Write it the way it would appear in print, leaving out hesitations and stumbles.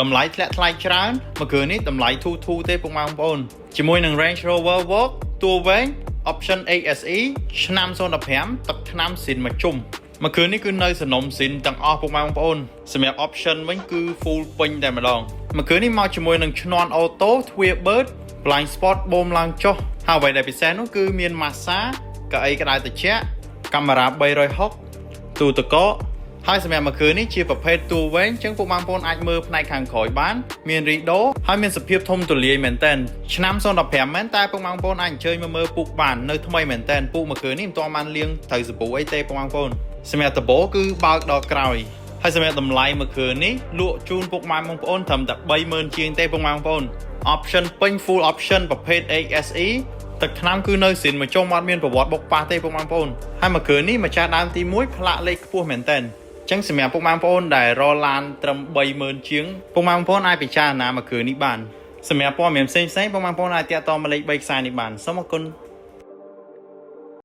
តម្លៃធ្លាក់ថ្លៃច្រើនមកគ្រឿងនេះតម្លៃធូរទេពុកម៉ែបងប្អូនជាមួយនឹង Range Rover Vogue តួវែង Option ASE ឆ្នាំ015ទឹកថ្នាំស៊ីនមួយជុំមកគ្រឿងនេះគឺនៅសំណុំស៊ីនទាំងអស់ពុកម៉ែបងប្អូនសម្រាប់ Option វិញគឺ full ពេញតែម្ដងមកគ្រឿងនេះមកជាមួយនឹងឈ្នាន់អូតូទ្វារ Bird Blind Spot បូមឡើងចុះហើយអ្វីដែលពិសេសនោះគឺមាន Massage កៅអីក្តៅត្រជាក់កាមេរ៉ា360ទូទឹកកកហើយសម្រាប់មួយគ្រឿងនេះជាប្រភេទតួវែងចឹងពុកម៉ែបងប្អូនអាចមើលផ្នែកខាងក្រោយបានមានរីដូហើយមានសភាពធំទូលាយមែនតើឆ្នាំ015មែនតែពុកម៉ែបងប្អូនអាចអញ្ជើញមកមើលពុកបាននៅថ្មីមែនតើពុកមួយគ្រឿងនេះមិនទាន់បានលាងត្រូវសាប៊ូអីទេពុកម៉ែបងប្អូនសម្រាប់ដំបូលគឺបើកដល់ក្រោយហើយសម្រាប់តម្លៃមួយគ្រឿងនេះលក់ជូនពុកម៉ែបងប្អូនត្រឹមតែ30000ជាងទេពុកម៉ែបងប្អូន Option ពេញ Full Option ប្រភេទ ASE ទឹកថ្នាំគឺនៅស៊ីនមួយចុងអត់មានប្រវត្តិបុកប៉ះទេពុកម៉ែបងប្អូនហើយមួយគ្រឿងនេះម្ចាស់ដើមទី1ផ្លាកលេខខ្ពស់មែនតើចឹងសម្រាប់ពុកម៉ែបងប្អូនដែលរកឡានត្រឹម30000ជាងពុកម៉ែបងប្អូនអាចពិចារណាមួយគ្រឿងនេះបានសម្រាប់ព័ត៌មានផ្សេងពុកម៉ែបងប្អូនអាចទាក់ទងមកលេខ3ខ្សែនេះបានសូមអរគុណ